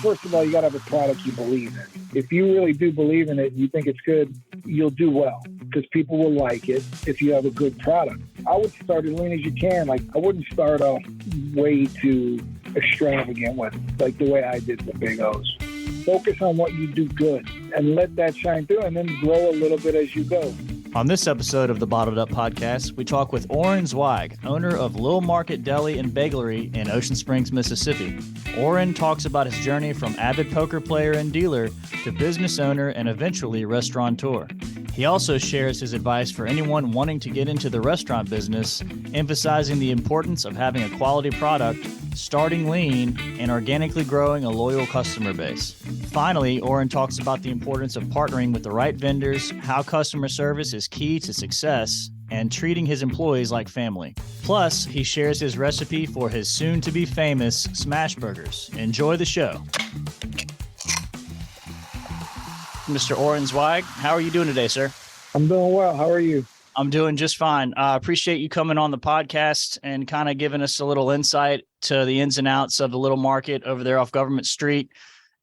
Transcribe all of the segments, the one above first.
First of all, you got to have a product you believe in. If you really do believe in it and you think it's good, you'll do well because people will like it if you have a good product. I would start as lean as you can. Like, I wouldn't start off way too extravagant with like the way I did the Big O's. Focus on what you do good and let that shine through, and then grow a little bit as you go. On this episode of the Bottled Up Podcast, we talk with Oren Zweig, owner of Lil Market Deli and Bagelry in Ocean Springs, Mississippi. Oren talks about his journey from avid poker player and dealer to business owner and eventually restaurateur. He also shares his advice for anyone wanting to get into the restaurant business, emphasizing the importance of having a quality product, starting lean, and organically growing a loyal customer base. Finally, Oren talks about the importance of partnering with the right vendors, how customer service is key to success, and treating his employees like family. Plus, he shares his recipe for his soon-to-be famous smash burgers. Enjoy the show. Mr. Oren Zweig, how are you doing today, sir? I'm doing well. How are you? I'm doing just fine. I appreciate you coming on the podcast and kind of giving us a little insight to the ins and outs of the little market over there off Government Street,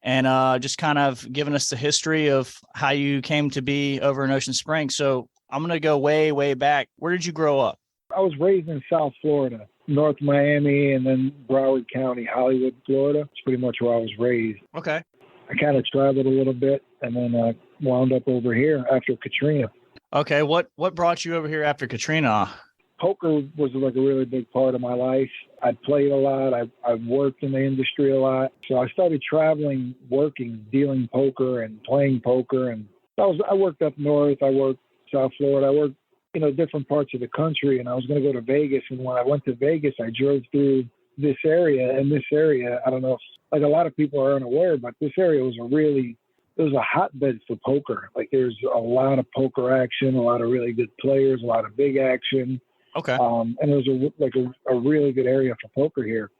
and just kind of giving us the history of how you came to be over in Ocean Springs. So I'm going to go way, way back. Where did you grow up? I was raised in South Florida, North Miami, and then Broward County, Hollywood, Florida. It's pretty much where I was raised. Okay. I kind of traveled a little bit and then wound up over here after Katrina. Okay. What brought you over here after Katrina? Poker was like a really big part of my life. I played a lot. I worked in the industry a lot. So I started traveling, working, dealing poker and playing poker. And I worked up north. I worked South Florida. I worked, different parts of the country. And I was going to go to Vegas. And when I went to Vegas, I drove through this area. And this area, I don't know if like a lot of people are unaware, but this area was it was a hotbed for poker. Like there's a lot of poker action, a lot of really good players, a lot of big action. Okay. And it was a really good area for poker here.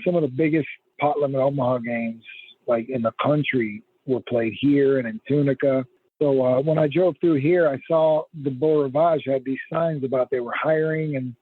Some of the biggest pot limit Omaha games like in the country were played here and in Tunica. So when I drove through here, I saw the Beau Rivage had these signs about they were hiring, and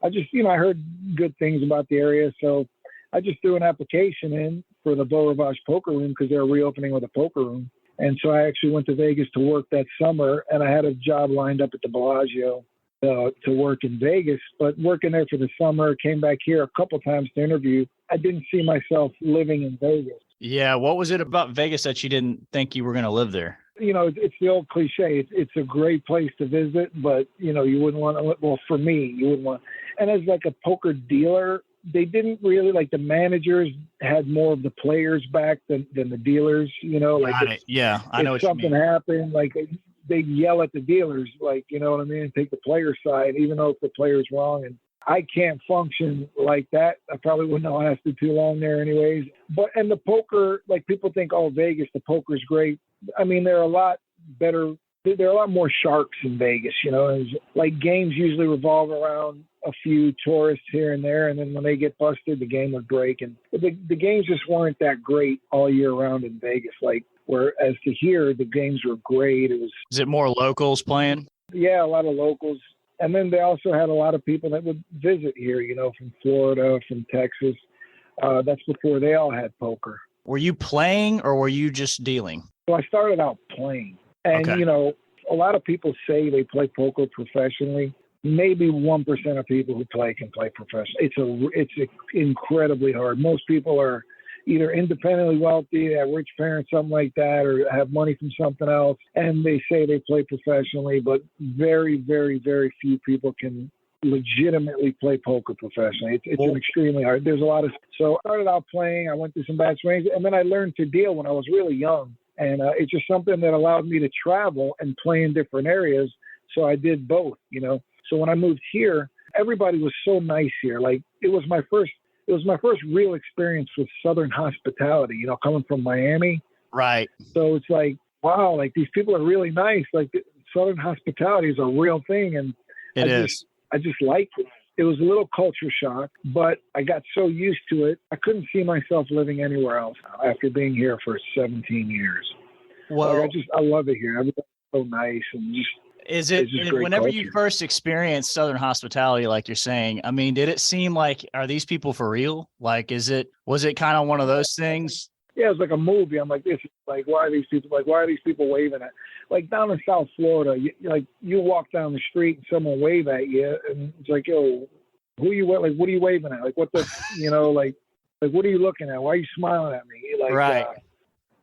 I just, I heard good things about the area. So I just threw an application in for the Beau Rivage poker room because they were reopening with a poker room. And so I actually went to Vegas to work that summer, and I had a job lined up at the Bellagio to work in Vegas. But working there for the summer, came back here a couple times to interview. I didn't see myself living in Vegas. Yeah. What was it about Vegas that you didn't think you were going to live there? It's the old cliche. It's a great place to visit, but, you wouldn't want to, well, for me, you wouldn't want, and as like a poker dealer, they didn't really like the managers had more of the players back than the dealers, like, yeah, I know if something happened, like they'd yell at the dealers, like, you know what I mean? Take the player side, even though if the player's wrong. And I can't function like that. I probably wouldn't have lasted too long there anyways. And the poker, like people think, oh, Vegas, the poker's great. I mean, they're a lot better. There are a lot more sharks in Vegas, like games usually revolve around a few tourists here and there. And then when they get busted, the game would break. And the games just weren't that great all year round in Vegas. Like, whereas to here, the games were great. Is it more locals playing? Yeah, a lot of locals. And then they also had a lot of people that would visit here, from Florida, from Texas. That's before they all had poker. Were you playing or were you just dealing? So I started out playing. And, okay. A lot of people say they play poker professionally. Maybe 1% of people who play can play professionally. It's incredibly hard. Most people are either independently wealthy, have rich parents, something like that, or have money from something else, and they say they play professionally, but very, very, very few people can legitimately play poker professionally. It's an extremely hard. There's a lot of, so I started out playing, I went through some bad swings, and then I learned to deal when I was really young. And it's just something that allowed me to travel and play in different areas. So I did both, So when I moved here, everybody was so nice here. Like it was my first real experience with Southern hospitality, coming from Miami. Right. So it's like, wow, like these people are really nice. Like Southern hospitality is a real thing. And I just liked it. It was a little culture shock, but I got so used to it. I couldn't see myself living anywhere else after being here for 17 years. Well, I love it here. Everybody's so nice and just Is it, It's just great whenever culture. you first experienced Southern hospitality, like you're saying, I mean, did it seem like, are these people for real? Like, was it kind of one of those things? Yeah, it was like a movie. I'm like, this is like, why are these people waving at? Like down in South Florida, you walk down the street and someone wave at you, and it's like, yo, who you like? What are you waving at? Like, what the, like what are you looking at? Why are you smiling at me? Like, Right.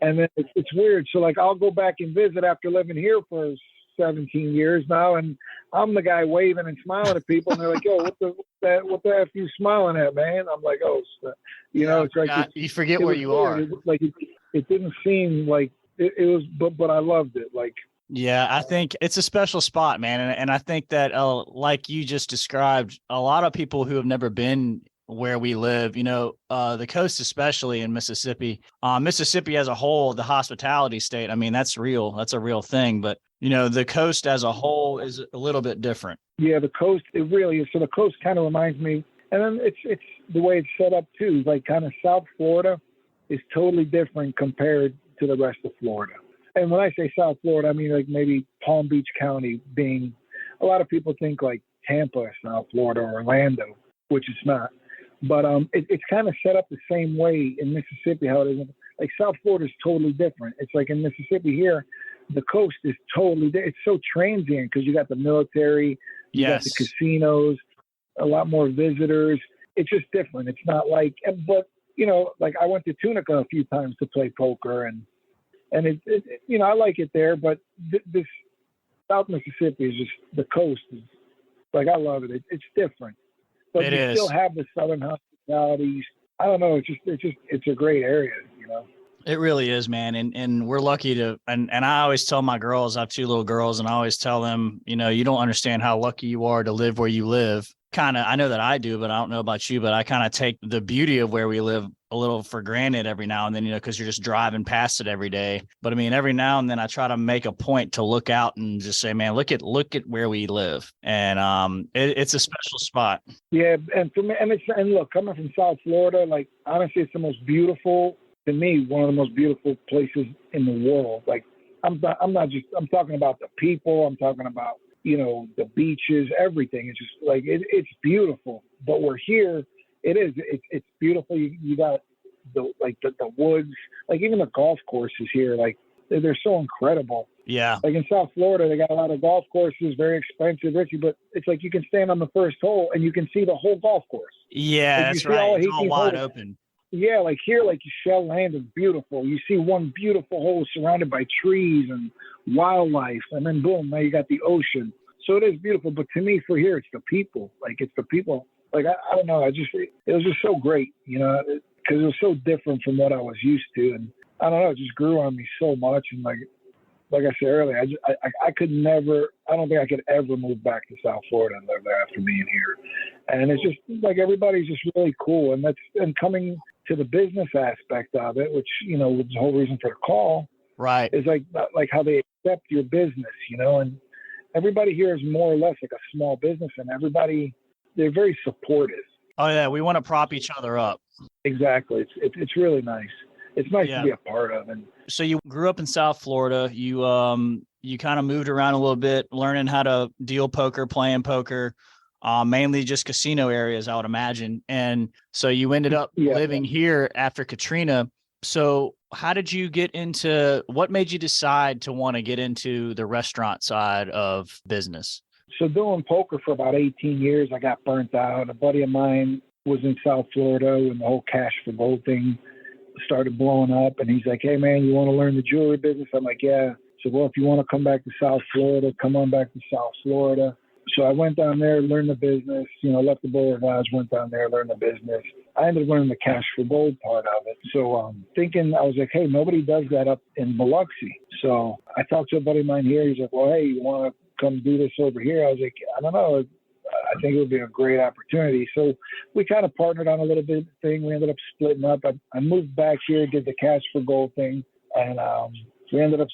And then it's weird. So like, I'll go back and visit after living here for 17 years now, and I'm the guy waving and smiling at people, and they're like, "Yo, what the f you smiling at, man?" I'm like, "Oh, it's like you forget where you are." It didn't seem like it was, but I loved it. Like, yeah, I think it's a special spot, man, and I think that like you just described, a lot of people who have never been where we live, the coast, especially in Mississippi, Mississippi as a whole, the hospitality state. I mean, that's real. That's a real thing. But, the coast as a whole is a little bit different. Yeah, the coast, it really is. So the coast kind of reminds me, and then it's the way it's set up too. Like kind of South Florida is totally different compared to the rest of Florida. And when I say South Florida, I mean like maybe Palm Beach County being, a lot of people think like Tampa, South Florida, or Orlando, which it's not. But it's kind of set up the same way in Mississippi, how it is. Like South Florida is totally different. It's like in Mississippi here, the coast is totally, it's so transient because you got the military, you got the casinos, a lot more visitors. It's just different. It's not like, but, like I went to Tunica a few times to play poker, and I like it there, but this South Mississippi is just, the coast is, like, I love it. It's different. But you still have the Southern hospitality. I don't know. It's a great area, It really is, man. And we're lucky to, and I always tell my girls, I have 2 little girls, and I always tell them, you don't understand how lucky you are to live where you live. I know that I do, but I don't know about you, but I kind of take the beauty of where we live a little for granted every now and then, because you're just driving past it every day. But I mean, every now and then I try to make a point to look out and just say, man, look at where we live. And it's a special spot. Yeah. And for me, and look, coming from South Florida, like honestly, it's the most beautiful, to me, one of the most beautiful places in the world. Like I'm talking about the people, I'm talking about, the beaches, everything. It's just like, it's beautiful. But we're here. It's beautiful. You got the woods, like even the golf courses here, like they're so incredible. Yeah. Like in South Florida, they got a lot of golf courses, very expensive, Richie, but it's like you can stand on the first hole and you can see the whole golf course. Yeah, like that's right. It's all wide open. Yeah, like here, like Shell Land is beautiful. You see one beautiful hole surrounded by trees and wildlife, and then boom, now you got the ocean. So it is beautiful. But to me, for here, it's the people. Like it's the people. Like I don't know. It was just so great, because it was so different from what I was used to, and I don't know. It just grew on me so much. And like I said earlier, I could never. I don't think I could ever move back to South Florida and live there after being here. And it's just like everybody's just really cool, and coming to the business aspect of it, which was the whole reason for the call. Right. Is like how they accept your business, and everybody here is more or less like a small business, and they're very supportive. Oh yeah, we want to prop each other up. Exactly. It's really nice. It's nice to be a part of. And so you grew up in South Florida. You kind of moved around a little bit, learning how to deal poker, playing poker, mainly just casino areas, I would imagine. And so you ended up living here after Katrina. So how did you what made you decide to want to get into the restaurant side of business? So doing poker for about 18 years, I got burnt out. A buddy of mine was in South Florida when the whole cash for gold thing started blowing up. And he's like, hey, man, you want to learn the jewelry business? I'm like, yeah. So, well, if you want to come back to South Florida, come on back to South Florida. So I went down there, learned the business, left the Boulevards, went down there, learned the business. I ended up learning the cash for gold part of it. So thinking, I was like, hey, nobody does that up in Biloxi. So I talked to a buddy of mine here. He's like, well, hey, you want to come do this over here? I was like, I don't know. I think it would be a great opportunity. So we kind of partnered on a little bit of thing. We ended up splitting up. I moved back here, did the cash for gold thing, and we ended up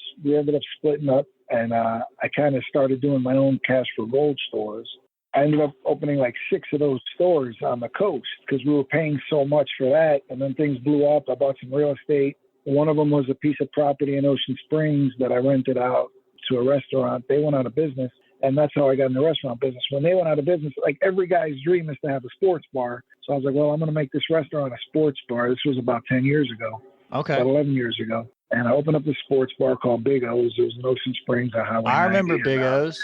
splitting up. And I kind of started doing my own cash for gold stores. I ended up opening like 6 of those stores on the coast because we were paying so much for that. And then things blew up. I bought some real estate. One of them was a piece of property in Ocean Springs that I rented out to a restaurant. They went out of business, and that's how I got in the restaurant business. When they went out of business, like every guy's dream is to have a sports bar. So I was like, well, I'm going to make this restaurant a sports bar. This was about 10 years ago. Okay. About 11 years ago. And I opened up this sports bar called Big O's. It was in Ocean Springs. I remember Big O's.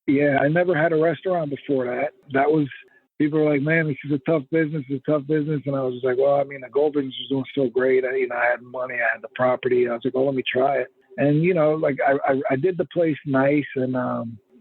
Yeah, I never had a restaurant before that. That was, people were like, man, this is a tough business. It's a tough business. And I was just like, well, I mean, the gold business was doing so great. I had money. I had the property. I was like, well, let me try it. And, like I did the place nice. And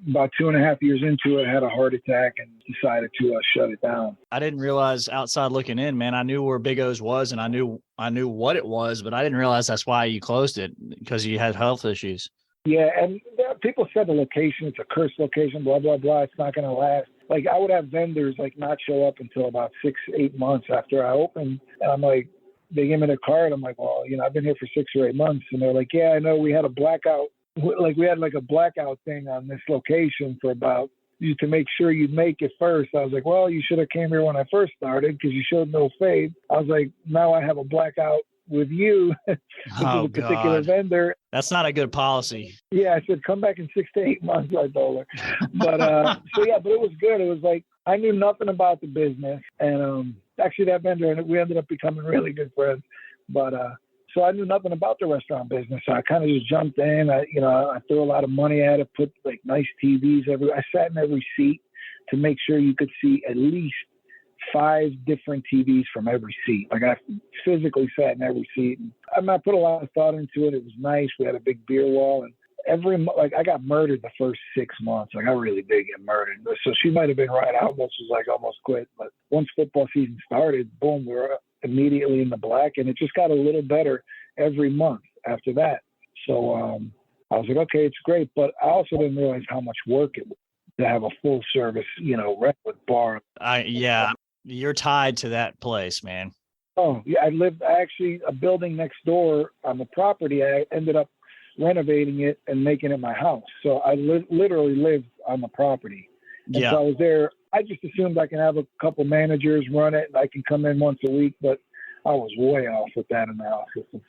about 2.5 years into it, I had a heart attack and decided to shut it down. I didn't realize outside looking in, man, I knew where Big O's was and I knew what it was, but I didn't realize that's why you closed it, because you had health issues. Yeah, and people said the location, it's a cursed location, blah, blah, blah. It's not going to last. Like, I would have vendors, like, not show up until about 6-8 months after I opened. And I'm like, they give me the card. I'm like, well, I've been here for 6 or 8 months. And they're like, yeah, I know we had a blackout. Like, we had, like, a blackout thing on this location for about, to make sure you'd make it first. I was like, well, you should have came here when I first started because you showed no faith. I was like, now I have a blackout with you, which is a particular vendor. That's not a good policy. Yeah, I said, come back in 6 to 8 months, I told her. But, but it was good. It was like, I knew nothing about the business. And actually that vendor, and we ended up becoming really good friends. But, so I knew nothing about the restaurant business. So I kind of just jumped in. I threw a lot of money at it, put like nice TVs I sat in every seat to make sure you could see at least 5 different TVs from every seat. Like, I physically sat in every seat. And I put a lot of thought into it. It was nice. We had a big beer wall, and I got murdered the first 6 months. Like, I really did get murdered. So she might have been right. I almost quit. But once football season started, boom, we were immediately in the black, and it just got a little better every month after that. So I was like, okay, it's great. But I also didn't realize how much work it was to have a full service, with bar. You're tied to that place, man. Oh, yeah. A building next door on the property. I ended up renovating it and making it my house. So I literally lived on the property. And so I was there. I just assumed I can have a couple managers run it and I can come in once a week, but I was way off with that analysis of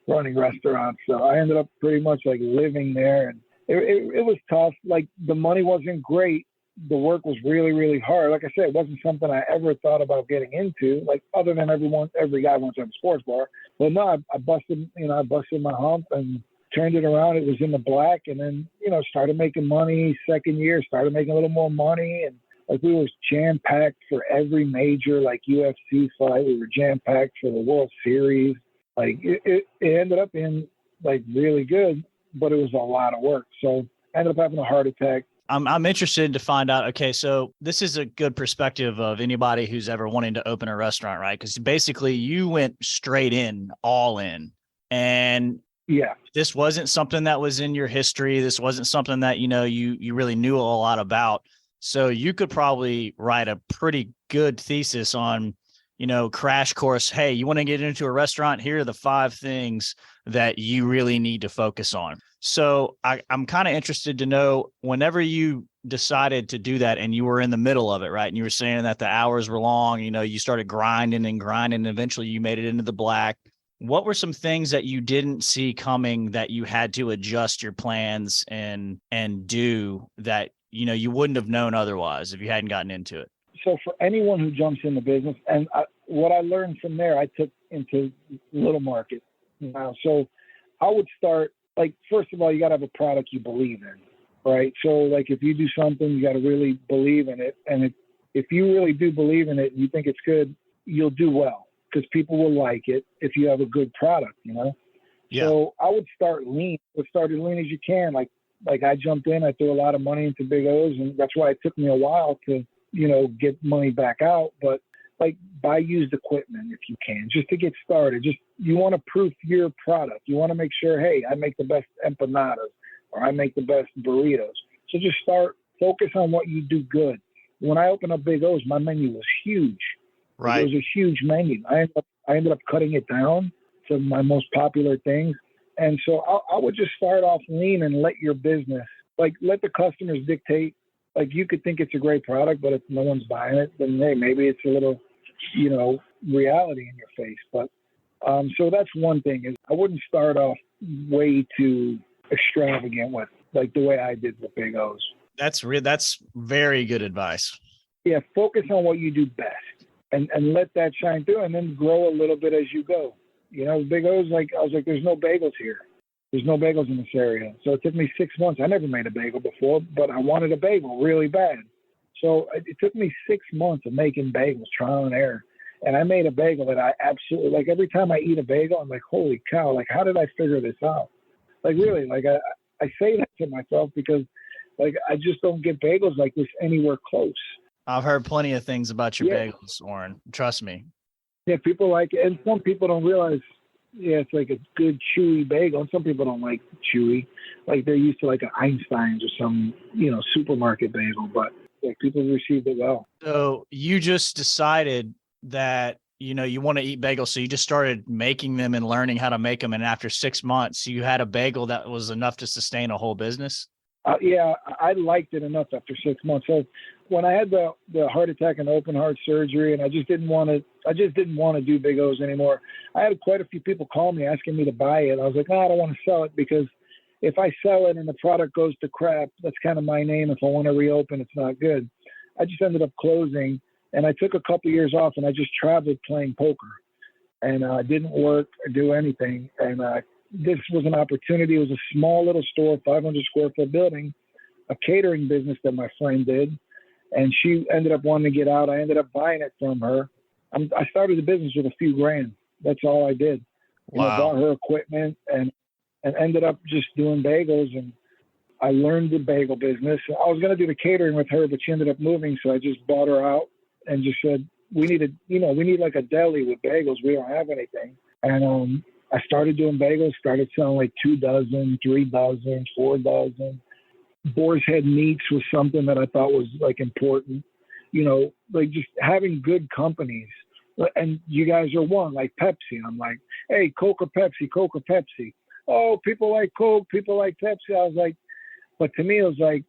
running restaurants. So I ended up pretty much like living there, and it was tough. Like, the money wasn't great. The work was really, really hard. Like I said, it wasn't something I ever thought about getting into, like, other than every guy wants to have a sports bar. But no, I busted my hump and turned it around. It was in the black, and then, started making money. Second year, started making a little more money. And like, we were jam-packed for every major, like, UFC fight. We were jam-packed for the World Series. Like, it ended up being, like, really good, but it was a lot of work. So I ended up having a heart attack. I'm interested to find out. Okay, so this is a good perspective of anybody who's ever wanting to open a restaurant, right? Because basically you went straight in, all in. And yeah, this wasn't something that was in your history. This wasn't something that, you really knew a lot about. So you could probably write a pretty good thesis on, crash course. Hey, you want to get into a restaurant? Here are the 5 things that you really need to focus on. So I'm kind of interested to know, whenever you decided to do that and you were in the middle of it, right? And you were saying that the hours were long, you started grinding and eventually you made it into the black. What were some things that you didn't see coming that you had to adjust your plans and do that, you wouldn't have known otherwise if you hadn't gotten into it? So for anyone who jumps in the business, and what I learned from there, I took into little market. So I would start, like, first of all, you got to have a product you believe in, right? So, like, if you do something, you got to really believe in it. And if you really do believe in it and you think it's good, you'll do well, because people will like it if you have a good product, Yeah. So I would start lean. Start as lean as you can. Like I jumped in, I threw a lot of money into Big O's, and that's why it took me a while to, get money back out. But, like, buy used equipment if you can, just to get started. You want to proof your product. You want to make sure, hey, I make the best empanadas, or I make the best burritos. So just focus on what you do good. When I opened up Big O's, my menu was huge. Right. It was a huge menu. I ended up cutting it down to my most popular things. And so I would just start off lean and let your business, like, let the customers dictate. Like, you could think it's a great product, but if no one's buying it, then, hey, maybe it's a little, reality in your face. But so that's one thing, is I wouldn't start off way too extravagant with like the way I did with Big O's. That's very good advice. Yeah, focus on what you do best and let that shine through, and then grow a little bit as you go. You know, Big O's, like, I was like, there's no bagels here. There's no bagels in this area. So it took me 6 months. I never made a bagel before, but I wanted a bagel really bad. So it took me 6 months of making bagels, trial and error. And I made a bagel that I absolutely, like, every time I eat a bagel, I'm like, holy cow, like, how did I figure this out? Like, really, like, I say that to myself because, like, I just don't get bagels like this anywhere close. I've heard plenty of things about your bagels, Oren. Trust me. Yeah, people like it. And some people don't realize, it's like a good chewy bagel. And some people don't like chewy. Like, they're used to, like, an Einstein's or some, supermarket bagel. But, like, people received it well. So you just decided that, you want to eat bagels. So you just started making them and learning how to make them. And after 6 months, you had a bagel that was enough to sustain a whole business? Yeah, I liked it enough after 6 months. So when I had the heart attack and open heart surgery, and I just didn't want to do Big O's anymore. I had quite a few people call me asking me to buy it. I was like, I don't want to sell it, because if I sell it and the product goes to crap, that's kind of my name. If I want to reopen, it's not good. I just ended up closing, and I took a couple years off, and I just traveled playing poker, and I didn't work or do anything. And this was an opportunity. It was a small little store, 500 square foot building, a catering business that my friend did. And she ended up wanting to get out. I ended up buying it from her. I started the business with a few grand. That's all I did. Wow. I bought her equipment and ended up just doing bagels. And I learned the bagel business. I was going to do the catering with her, but she ended up moving. So I just bought her out and just said, we need like a deli with bagels. We don't have anything. And I started doing bagels, started selling like 2 dozen, 3 dozen, 4 dozen. Boar's Head meats was something that I thought was like important, like just having good companies. And you guys are one, like Pepsi. I'm like, hey, Coke or Pepsi, Coke or Pepsi. Oh, people like Coke, people like Pepsi. I was like, but to me, it was like,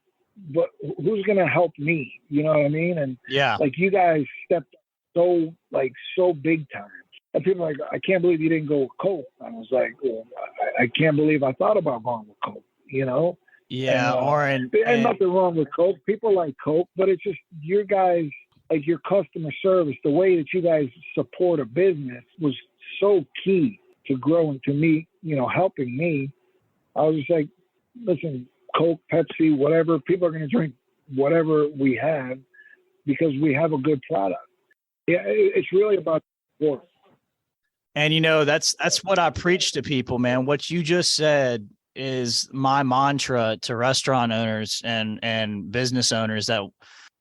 but who's going to help me? You know what I mean? And yeah, like you guys stepped so big time. And people are like, I can't believe you didn't go with Coke. I was like, well, I can't believe I thought about going with Coke, Yeah, and, Oren. And nothing wrong with Coke. People like Coke, but it's just your guys, like your customer service, the way that you guys support a business was so key to growing, to me, helping me. I was just like, listen, Coke, Pepsi, whatever, people are going to drink whatever we have because we have a good product. Yeah, it's really about sport. And, that's what I preach to people, man. What you just said is my mantra to restaurant owners and business owners, that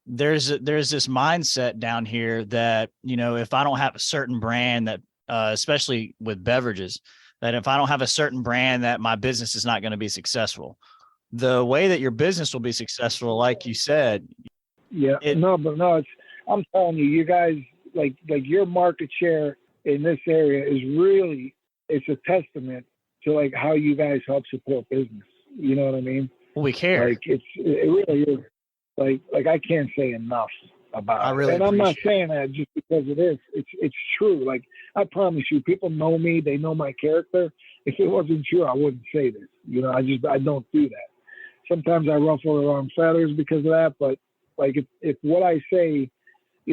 there's this mindset down here that, if I don't have a certain brand that, especially with beverages, that if I don't have a certain brand, that my business is not going to be successful. The way that your business will be successful, like you said. Yeah, I'm telling you, you guys, like your market share in this area is really, it's a testament to like how you guys help support business. You know what I mean? We care. Like it really is. Like I can't say enough about it. And I'm not saying that just because it is. It's true. Like I promise you, people know me. They know my character. If it wasn't true, I wouldn't say this. I don't do that. Sometimes I ruffle the wrong feathers because of that. But like if what I say,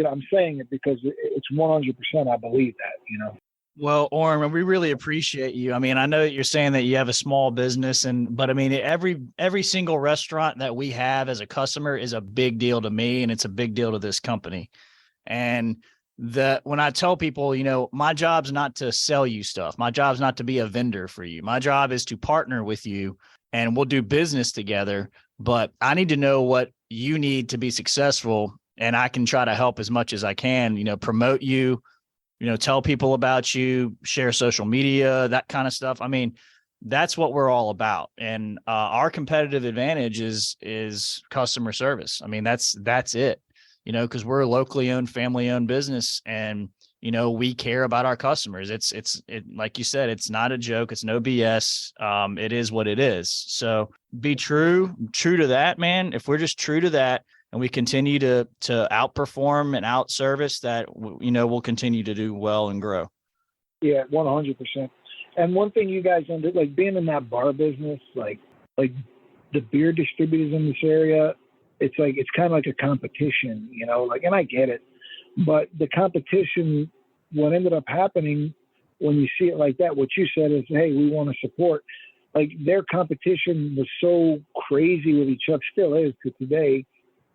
I'm saying it because it's 100%. I believe that. Well, Oren, we really appreciate you. I mean, I know that you're saying that you have a small business, but I mean, every single restaurant that we have as a customer is a big deal to me, and it's a big deal to this company. And when I tell people, my job's not to sell you stuff. My job's not to be a vendor for you. My job is to partner with you, and we'll do business together. But I need to know what you need to be successful, and I can try to help as much as I can. Promote you. Tell people about you, share social media, that kind of stuff. I mean, that's what we're all about. And our competitive advantage is customer service. I mean, that's it, because we're a locally owned, family owned business, and, we care about our customers. It's like you said, it's not a joke. It's no BS. It is what it is. So be true to that, man. If we're just true to that, and we continue to outperform and outservice, that, we'll continue to do well and grow. Yeah, 100%. And one thing you guys under, like being in that bar business, like the beer distributors in this area, it's kind of like a competition, like, and I get it, but the competition, what ended up happening when you see it like that, what you said is, hey, we want to support, like their competition was so crazy with each other, still is to today,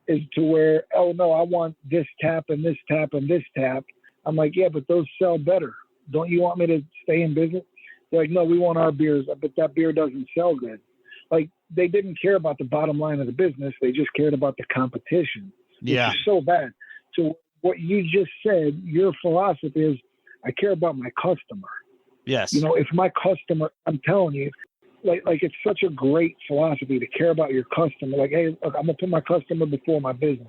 is to where, oh no, I want this tap and this tap and this tap. I'm like, yeah, but those sell better. Don't you want me to stay in business? They're like, no, we want our beers, but that beer doesn't sell good. Like, they didn't care about the bottom line of the business. They just cared about the competition, which is so bad. So what you just said, your philosophy is, I care about my customer. Yes. If my customer, I'm telling you, like it's such a great philosophy to care about your customer. Like, hey, look, I'm going to put my customer before my business.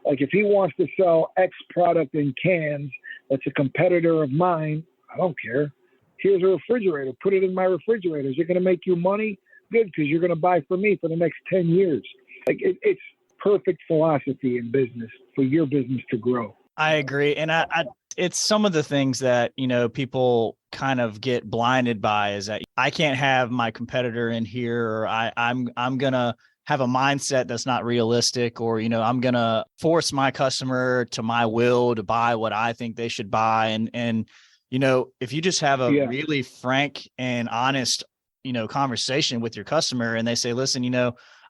Like, if he wants to sell X product in cans that's a competitor of mine, I don't care. Here's a refrigerator. Put it in my refrigerator. Is it going to make you money? Good, because you're going to buy from me for the next 10 years. Like, it's perfect philosophy in business for your business to grow. I agree. And it's some of the things that, people kind of get blinded by is that I can't have my competitor in here, or I'm going to have a mindset that's not realistic, or, I'm going to force my customer to my will to buy what I think they should buy. And if you just have a really frank and honest, conversation with your customer, and they say, listen,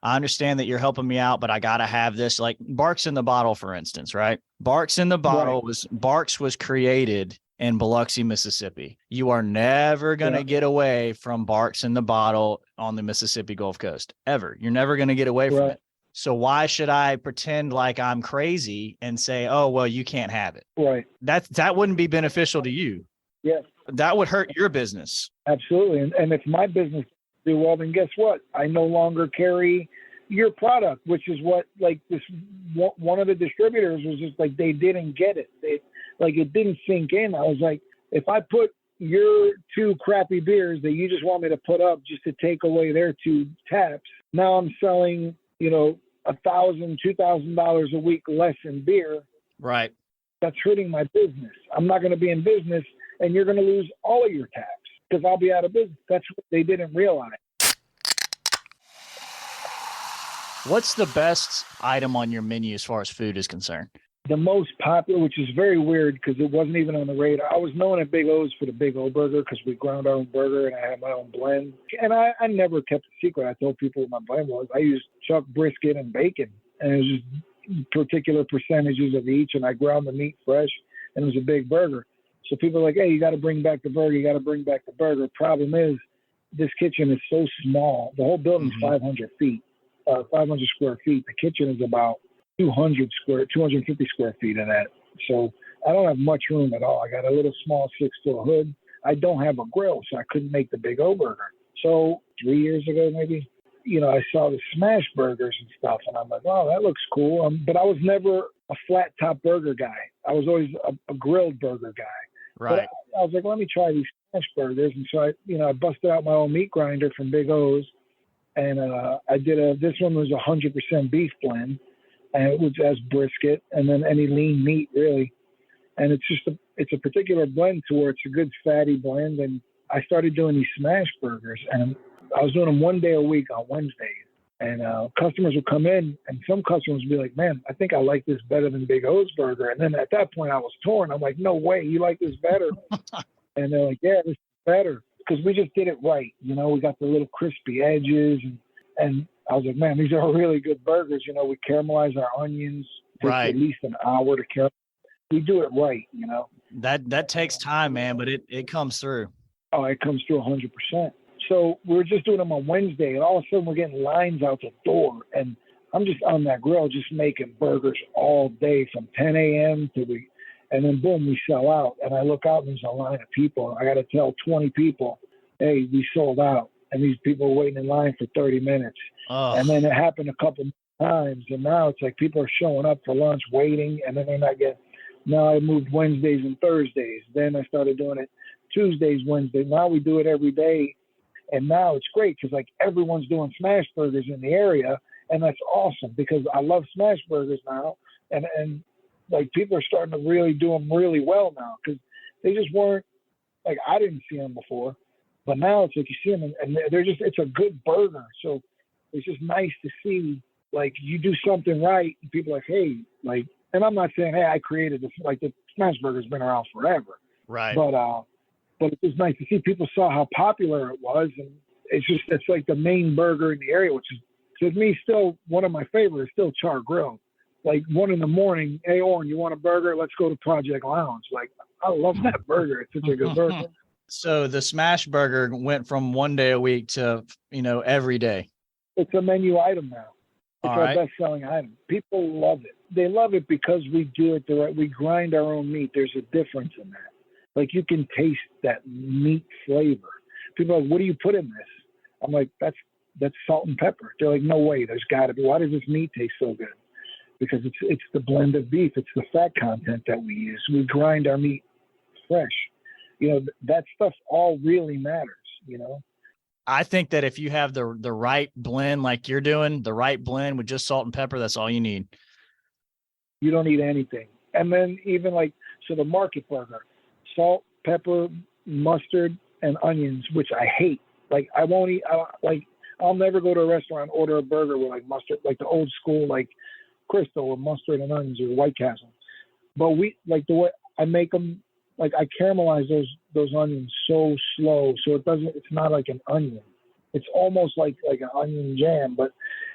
I understand that you're helping me out, but I got to have this, like Barks in the Bottle, for instance, right? Barks in the Bottle was created in Biloxi, Mississippi. You are never going to get away from Barks in the Bottle on the Mississippi Gulf Coast, ever. You're never going to get away from it. So why should I pretend like I'm crazy and say, oh, well, you can't have it? Right. That wouldn't be beneficial to you. Yes. That would hurt your business. Absolutely. And if my business do well, then guess what? I no longer carry your product, which is what, like, this one of the distributors was just like, they didn't get it. It didn't sink in. I was like, if I put your two crappy beers that you just want me to put up just to take away their two taps, now I'm selling, $1,000, $2,000 a week less in beer. Right. That's hurting my business. I'm not going to be in business, and you're going to lose all of your taps because I'll be out of business. That's what they didn't realize. What's the best item on your menu as far as food is concerned? The most popular, which is very weird because it wasn't even on the radar. I was known at Big O's for the Big O burger because we ground our own burger and I had my own blend. And I never kept a secret. I told people what my blend was. I used chuck brisket and bacon, and it was just particular percentages of each, and I ground the meat fresh, and it was a big burger. So people are like, hey, you got to bring back the burger. You got to bring back the burger. Problem is, this kitchen is so small. The whole building's 500 square feet. The kitchen is about 250 square feet of that. So I don't have much room at all. I got a little small 6-foot hood. I don't have a grill, so I couldn't make the Big O burger. So 3 years ago, maybe, I saw the smash burgers and stuff, and I'm like, oh, that looks cool. But I was never a flat top burger guy. I was always a grilled burger guy. Right. But I was like, let me try these smash burgers. And so I busted out my own meat grinder from Big O's, and I did this one was 100% beef blend, and it was as brisket, and then any lean meat really. And it's a particular blend to where it's a good fatty blend. And I started doing these smash burgers, and I was doing them 1 day a week on Wednesdays. And customers would come in, and some customers would be like, man, I think I like this better than Big O's burger. And then at that point I was torn. I'm like, no way, you like this better? And they're like, yeah, this is better. Because we just did it right. We got the little crispy edges, and I was like, man, these are really good burgers. We caramelize our onions. It takes at least an hour to caramelize. We do it right, That takes time, man, but it comes through. Oh, it comes through 100%. So we were just doing them on Wednesday, and all of a sudden we're getting lines out the door. And I'm just on that grill just making burgers all day from 10 a.m. and then boom, we sell out. And I look out and there's a line of people. I got to tell 20 people, hey, we sold out. And these people are waiting in line for 30 minutes. Oh. And then it happened a couple times. And now it's like people are showing up for lunch waiting, and then they're not getting. Now I moved Wednesdays and Thursdays. Then I started doing it Tuesdays, Wednesdays. Now we do it every day. And now it's great because like everyone's doing smash burgers in the area. And that's awesome because I love smash burgers now. And like people are starting to really do them really well now because they just weren't, like, I didn't see them before. But now it's like you see them and they're just, it's a good burger. So It's just nice to see, like, you do something right and people are like, hey, like, and I'm not saying, hey, I created this, like the smash burger's been around forever. Right. But it's just nice to see people saw how popular it was. And it's like the main burger in the area, which is, to me, still one of my favorites, still Char Grill. Like 1 a.m, hey, Oren, you want a burger? Let's go to Project Lounge. Like, I love that burger. It's such a good burger. So the smash burger went from 1 day a week to, every day. It's a menu item now. It's All our right. best-selling item. People love it. They love it because we do it the right. We grind our own meat. There's a difference in that. Like, you can taste that meat flavor. People are like, what do you put in this? I'm like, that's salt and pepper. They're like, no way. There's got to be. Why does this meat taste so good? Because it's the blend of beef. It's the fat content that we use. We grind our meat fresh. That stuff all really matters, I think that if you have the right blend, like you're doing, the right blend with just salt and pepper, that's all you need. You don't need anything. And then even so the market burger, salt, pepper, mustard, and onions, which I hate. Like, I won't eat, I'll never go to a restaurant and order a burger with mustard, like the old school, Crystal or mustard and onions or White Castle. But the way I make them, I caramelize those onions so slow, so it's not like an onion. It's almost like an onion jam, but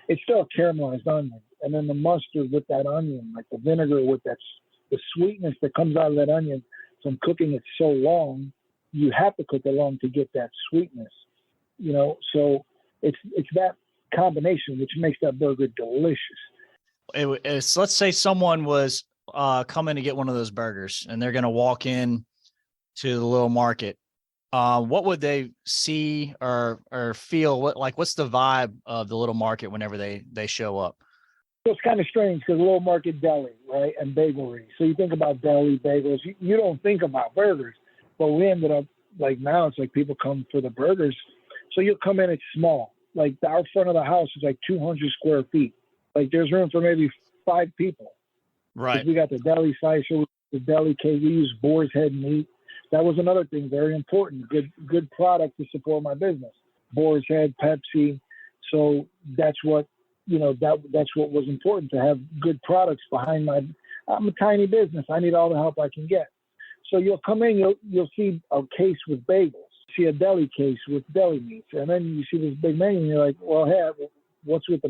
it's still a caramelized onion. And then the mustard with that onion, like the vinegar with the sweetness that comes out of that onion from cooking it so long, you have to cook it long to get that sweetness, So it's that combination which makes that burger delicious. Let's say someone was coming to get one of those burgers and they're going to walk in to the little market. What would they see or feel? What's the vibe of the little market whenever they show up? So it's kind of strange because little market deli, right, and Bagelry. So you think about deli, bagels. You don't think about burgers, but we ended up now it's like people come for the burgers. So you'll come in, it's small. Our front of the house is 200 square feet. There's room for maybe 5 people. Right. We got the deli slicer, the deli cake. We use boar's head meat. That was another thing, very important. Good product to support my business. Boar's head, Pepsi. So that's what that's what was important, to have good products behind I'm a tiny business. I need all the help I can get. So you'll come in, you'll see a case with bagels, see a deli case with deli meats, and then you see this big menu, and you're like, well, hey, what's with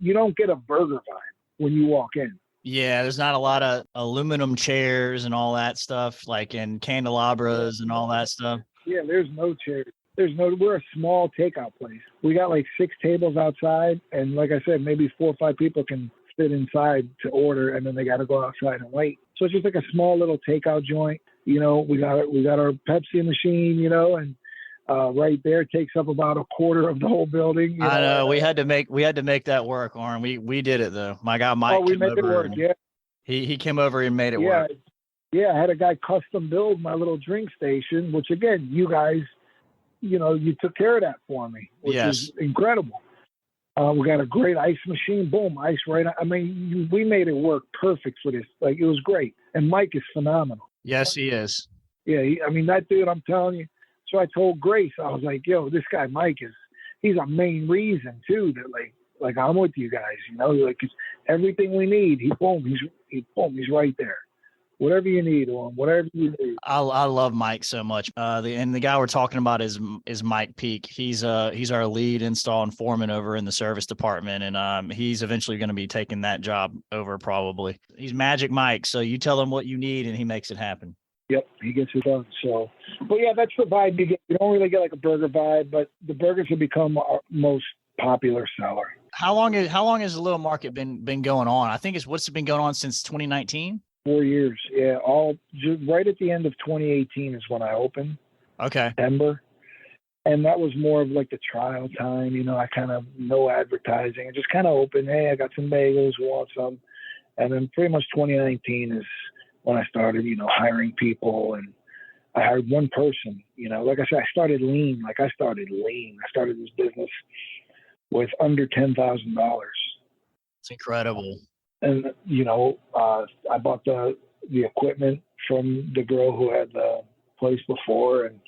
you don't get a burger vibe when you walk in. Yeah, there's not a lot of aluminum chairs and all that stuff, and candelabras and all that stuff. Yeah, there's no chairs. We're a small takeout place. We got 6 tables outside, and like I said, maybe 4 or 5 people can fit inside to order, and then they got to go outside and wait. So it's just a small little takeout joint. We got our Pepsi machine, and right there takes up about a quarter of the whole building. I know we had to make that work, Oren. We did it though. My guy Mike. Oh, we made it work. Yeah. He came over and made it work. Yeah, I had a guy custom build my little drink station, which again, you guys, you took care of that for me, which is incredible. We got a great ice machine. Boom, ice right. I mean, we made it work perfect for this. It was great. And Mike is phenomenal. Yes, he is. Yeah, that dude, I'm telling you. So I told Grace, I was like, yo, this guy Mike he's a main reason too that I'm with you guys, cause everything we need, he's right there. Whatever you need, or whatever you need. I love Mike so much. The guy we're talking about is Mike Peak. He's our lead install and foreman over in the service department, and he's eventually going to be taking that job over probably. He's Magic Mike, so you tell him what you need and he makes it happen. Yep, he gets it done. So, but yeah, that's the vibe you get. You don't really get a burger vibe, but the burgers have become our most popular seller. How long has the little market been going on? I think what's it been going on since 2019? 4 years. Yeah, right at the end of 2018 is when I opened. Okay. September. And that was more of the trial time. I kind of no advertising and just kind of opened. Hey, I got some bagels, want some. And then pretty much 2019 is when I started, hiring people, and I hired one person, like I said, I started lean. I started this business with under $10,000. It's incredible. And, I bought the equipment from the girl who had the place before. And,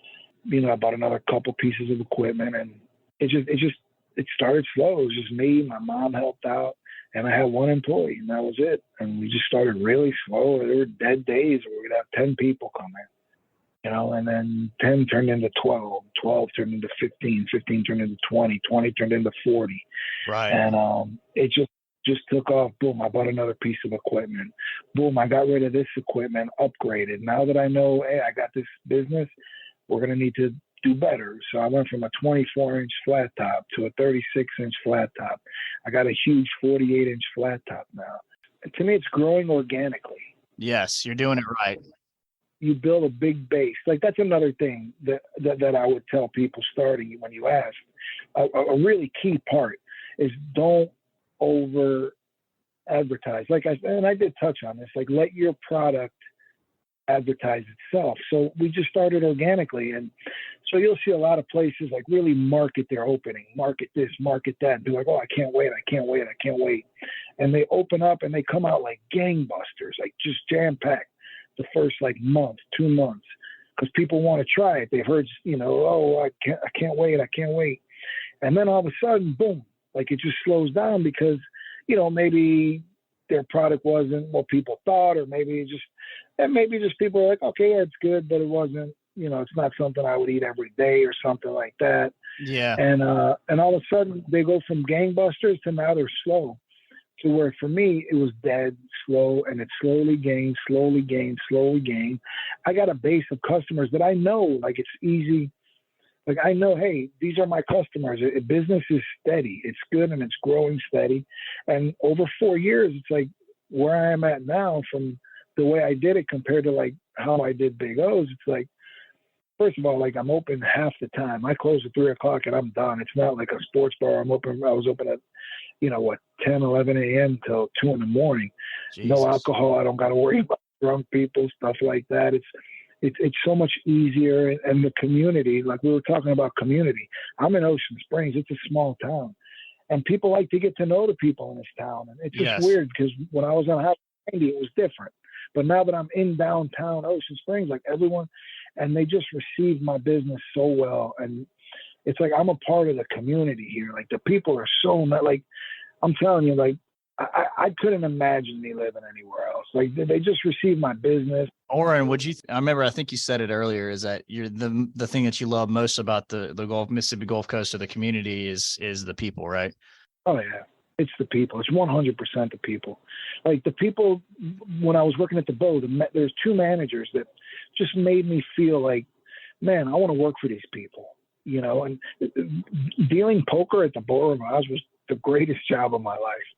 I bought another couple pieces of equipment, and it's it started slow. It was just me. My mom helped out, and I had one employee, and that was it. And we just started really slow. There were dead days where we'd have 10 people come in, and then 10 turned into 12, 12 turned into 15, 15 turned into 20, 20 turned into 40. Right. And it just took off. Boom, I bought another piece of equipment. Boom, I got rid of this equipment, upgraded. Now that I know, hey, I got this business, we're going to need to do better. So I went from a 24-inch flat top to a 36-inch flat top. I got a huge 48-inch flat top now. And to me, it's growing organically. Yes, you're doing it right. You build a big base. Like, that's another thing that I would tell people starting when you ask. A really key part is don't over advertise. And I did touch on this, like, let your product advertise itself. So we just started organically. And so you'll see a lot of places like really market their opening, market this, market that, and be like, oh, I can't wait. And they open up and they come out like gangbusters, like just jam packed the first like month, 2 months, because people want to try it. They've heard, oh, I can't wait. And then all of a sudden, boom, like it just slows down because, maybe their product wasn't what people thought, or maybe just people are like, okay, yeah, it's good, but it wasn't, it's not something I would eat every day or something like that. Yeah. And all of a sudden they go from gangbusters to now they're slow, to where for me it was dead, slow, and it slowly gained. I got a base of customers that I know, like it's easy. Like I know, hey, these are my customers. Business is steady. It's good and it's growing steady. And over 4 years, it's like where I am at now from the way I did it compared to like how I did Big O's. It's like, first of all, like I'm open half the time. I close at 3 o'clock and I'm done. It's not like a sports bar. I was open at, 10, 11 a.m. till 2 in the morning. Jesus. No alcohol. I don't got to worry about drunk people, stuff like that. It's so much easier. And the community, like we were talking about community. I'm in Ocean Springs. It's a small town. And people like to get to know the people in this town. And it's just weird because when I was on Highway 90, it was different. But now that I'm in downtown Ocean Springs, like everyone, and they just received my business so well. And it's like I'm a part of the community here. Like the people are so, like, I'm telling you, like, I couldn't imagine me living anywhere else. Like they just received my business. Oren, I think you said it earlier, is that you're the thing that you love most about the Mississippi Gulf Coast, of the community is the people, right? Oh yeah. It's the people. It's 100% the people. Like the people, when I was working at the Bow, there's 2 managers that just made me feel like, man, I want to work for these people, and dealing poker at the Bow of Oz was the greatest job of my life.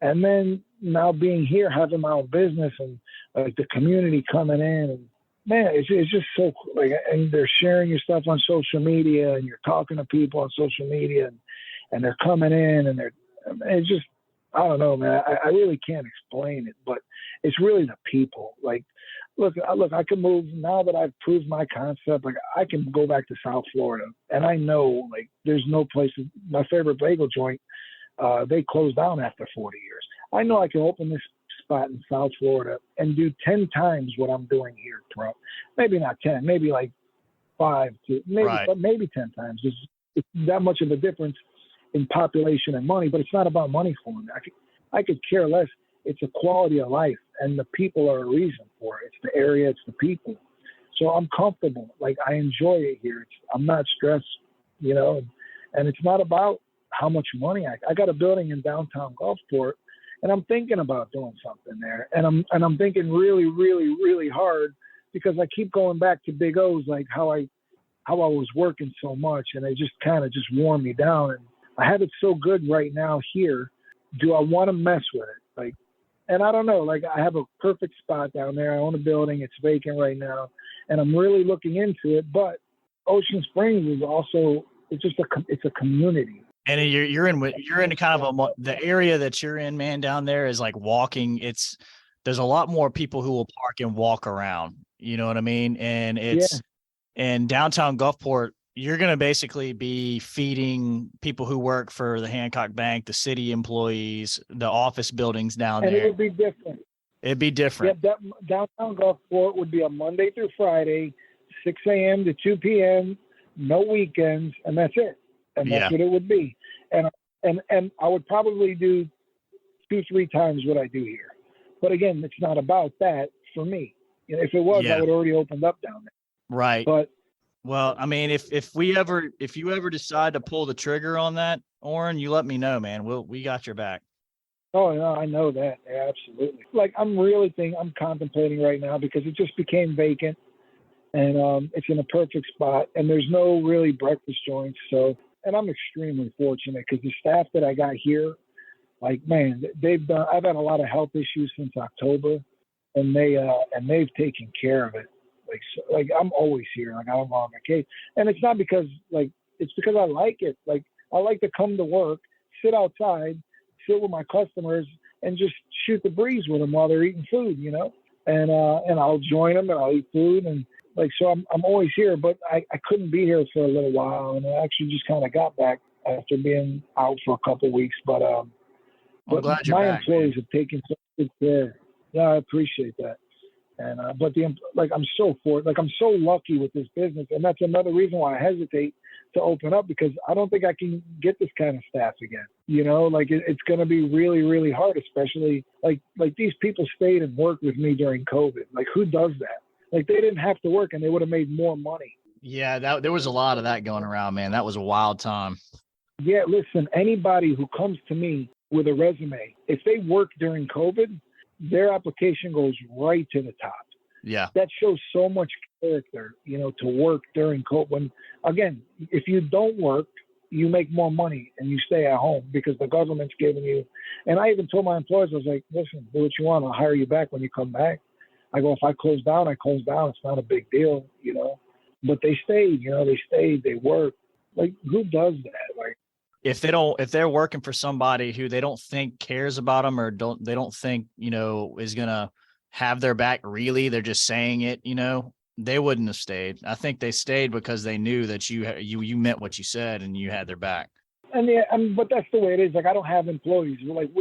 And then now being here, having my own business and like the community coming in, and man, it's just so like, and they're sharing your stuff on social media and you're talking to people on social media and they're coming in and it's just, I don't know, man. I really can't explain it, but it's really the people. Like, look, I can move now that I've proved my concept. Like, I can go back to South Florida, and I know, like, there's no place. My favorite bagel joint, they closed down after 40 years. I know I can open this spot in South Florida and do 10 times what I'm doing here, Trump. Maybe not 10, maybe like 5 to maybe, right. But maybe 10 times. It's that much of a difference in population and money, but it's not about money for me. I could care less. It's a quality of life, and the people are a reason for it. It's the area, it's the people. So I'm comfortable. Like, I enjoy it here. I'm not stressed, and it's not about how much money I got a building in downtown Gulfport, and I'm thinking about doing something there. And I'm thinking really, really, really hard, because I keep going back to Big O's, like how I was working so much, and it just kind of just wore me down. And I have it so good right now here. Do I want to mess with it? Like, and I don't know, like I have a perfect spot down there. I own a building. It's vacant right now, and I'm really looking into it. But Ocean Springs is also, it's a community. And you're in kind of the area that you're in, man, down there is like walking. There's a lot more people who will park and walk around. You know what I mean? And in downtown Gulfport, you're going to basically be feeding people who work for the Hancock Bank, the city employees, the office buildings down there. And it would be different. It'd be different. Yep, downtown Gulfport would be a Monday through Friday, 6 a.m. to 2 p.m., no weekends, and that's it. And that's what it would be. And And I would probably do 2-3 times what I do here. But again, it's not about that for me. You know, if it was, I would already opened up down there. Right. But well, I mean, if you ever decide to pull the trigger on that, Oren, you let me know, man. We got your back. oh no, I know that. Yeah, absolutely. Like I'm contemplating right now because it just became vacant, and it's in a perfect spot, and there's no really breakfast joints. So, and I'm extremely fortunate because the staff that I got here, like, man, I've had a lot of health issues since October, and they've taken care of it. Like I'm always here. Like I don't go on vacation, and it's not because it's because I like it. Like I like to come to work, sit outside, sit with my customers, and just shoot the breeze with them while they're eating food, you know. And I'll join them and I'll eat food, and so I'm always here. But I couldn't be here for a little while, and I actually just kind of got back after being out for a couple of weeks. But I'm glad you're my back, employees man. have taken such good care. Yeah, I appreciate that. And but I'm so lucky with this business, and that's another reason why I hesitate to open up, because I don't think I can get this kind of staff again. You know, like it's going to be really, really hard, especially like these people stayed and worked with me during COVID. Like who does that? Like they didn't have to work and they would have made more money. Yeah, there was a lot of that going around, man. That was a wild time. Yeah, listen, anybody who comes to me with a resume, if they worked during COVID, their application goes right to the top. Yeah. That shows so much character, you know, to work during COVID. When, again, if you don't work, you make more money and you stay at home because the government's giving you. And I even told my employees, I was like, listen, do what you want. I'll hire you back when you come back. I go, if I close down, I close down. It's not a big deal, you know. But they stayed, you know, they worked. Like, who does that? Like, if they're working for somebody who they don't think cares about them, or they don't think, you know, is going to have their back, really, they're just saying it, you know, they wouldn't have stayed. I think they stayed because they knew that you meant what you said and you had their back. And yeah, but that's the way it is. Like, I don't have employees. Like,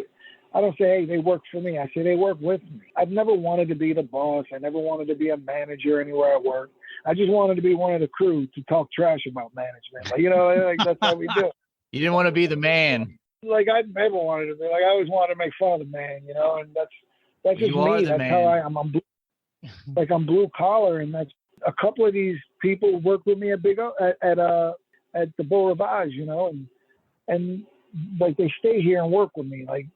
I don't say, hey, they work for me. I say they work with me. I've never wanted to be the boss. I never wanted to be a manager anywhere I work. I just wanted to be one of the crew to talk trash about management. Like, you know, like that's how we do. You didn't want to be the man. Like I never wanted to be. Like I always wanted to make fun of the man, you know. And that's just me. That's man. how I'm blue collar, and that's a couple of these people work with me at the Beau Rivage, you know, and like they stay here and work with me. Like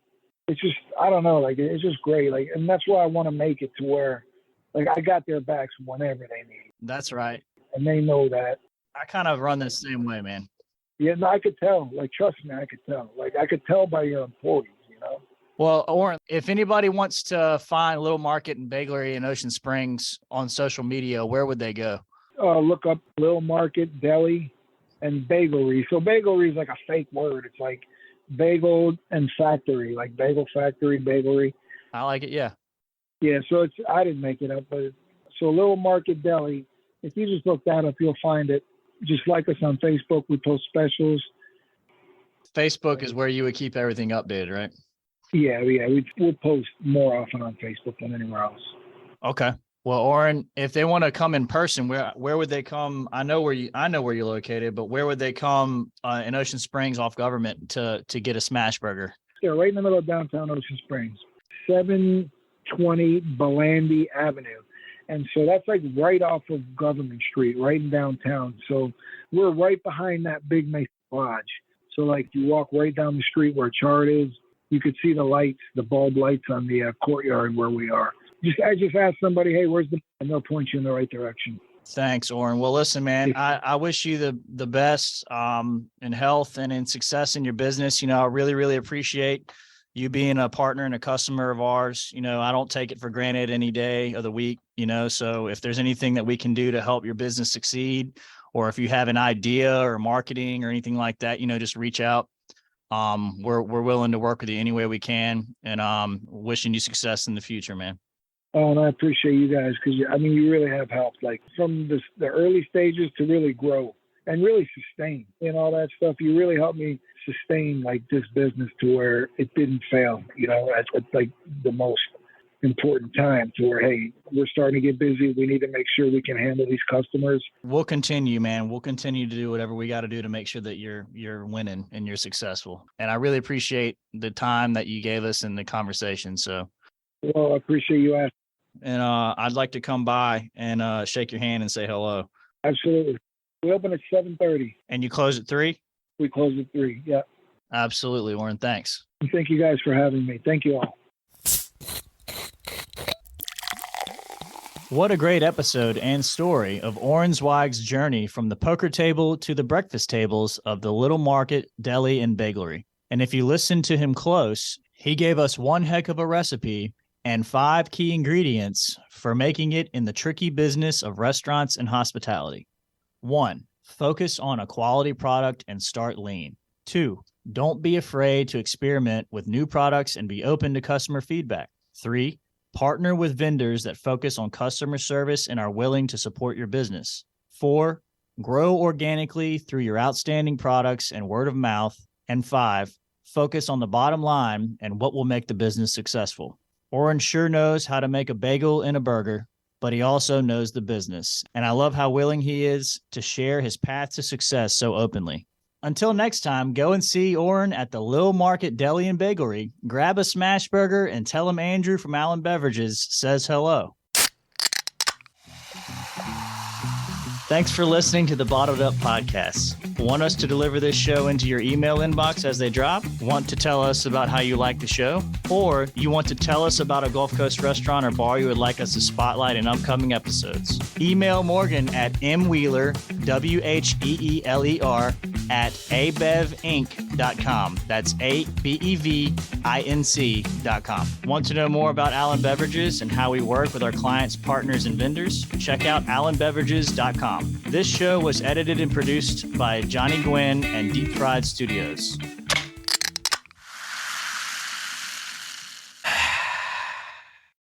it's just, I don't know, like it's just great. Like, and that's why I want to make it to where like I got their backs whenever they need. That's right. And they know that. I kind of run the same way, man. Yeah, no, I could tell. Like, trust me, I could tell. Like, I could tell by your employees, you know? Well, Oren, if anybody wants to find Little Market in Bagelry and Ocean Springs on social media, where would they go? Look up Little Market, Deli, and Bagelry. So Bagelry is like a fake word. It's like bagel and factory, like bagel factory, Bagelry. I like it, yeah. Yeah, so I didn't make it up, but so Little Market Deli, if you just look that up, you'll find it. Just like us on Facebook, we post specials. Facebook is where you would keep everything updated, right? Yeah, we'll post more often on Facebook than anywhere else. Okay. Well, Oren, if they want to come in person, where would they come? I know where you're located, but where would they come in Ocean Springs off Government to get a smash burger? Yeah, right in the middle of downtown Ocean Springs, 720 Belandi Avenue. And so that's like right off of Government Street, right in downtown. So we're right behind that big Mason Lodge. So like you walk right down the street where Chart is, you could see the lights, the bulb lights on the courtyard where we are. I just ask somebody, hey, where's and they'll point you in the right direction. Thanks, Oren. Well, listen, man, I wish you the best in health and in success in your business. You know, I really, really appreciate you being a partner and a customer of ours. You know, I don't take it for granted any day of the week, you know, so if there's anything that we can do to help your business succeed, or if you have an idea or marketing or anything like that, you know, just reach out. We're willing to work with you any way we can, and wishing you success in the future, man. Oh, and I appreciate you guys because, I mean, you really have helped, like from the early stages to really grow and really sustain and all that stuff. You really helped me sustain like this business to where it didn't fail, you know, at like the most. important time to where, hey, we're starting to get busy. We need to make sure we can handle these customers. We'll continue, man. We'll continue to do whatever we got to do to make sure that you're winning and you're successful. And I really appreciate the time that you gave us in the conversation. So, well, I appreciate you asking. And I'd like to come by and shake your hand and say hello. Absolutely. We open at 7:30. And you close at 3? We close at 3. Yeah. Absolutely, Oren. Thanks. Thank you guys for having me. Thank you all. What a great episode and story of Oren Zweig's journey from the poker table to the breakfast tables of the Little Market Deli and Bagelry. And if you listen to him close, he gave us one heck of a recipe and 5 key ingredients for making it in the tricky business of restaurants and hospitality. 1, focus on a quality product and start lean. 2, don't be afraid to experiment with new products and be open to customer feedback. 3, partner with vendors that focus on customer service and are willing to support your business. 4, grow organically through your outstanding products and word of mouth. And 5, focus on the bottom line and what will make the business successful. Oren sure knows how to make a bagel and a burger, but he also knows the business. And I love how willing he is to share his path to success so openly. Until next time, go and see Oren at the Little Market Deli and Bagelry, grab a smash burger, and tell him Andrew from Allen Beverages says hello. Thanks for listening to the Bottled Up Podcast. Want us to deliver this show into your email inbox as they drop? Want to tell us about how you like the show? Or you want to tell us about a Gulf Coast restaurant or bar you would like us to spotlight in upcoming episodes? Email Morgan at mwheeler, WHEELER, at abevinc.com. That's ABEVINC.com. Want to know more about Allen Beverages and how we work with our clients, partners, and vendors? Check out allenbeverages.com. This show was edited and produced by Johnny Gwynn and Deep Fried Studios.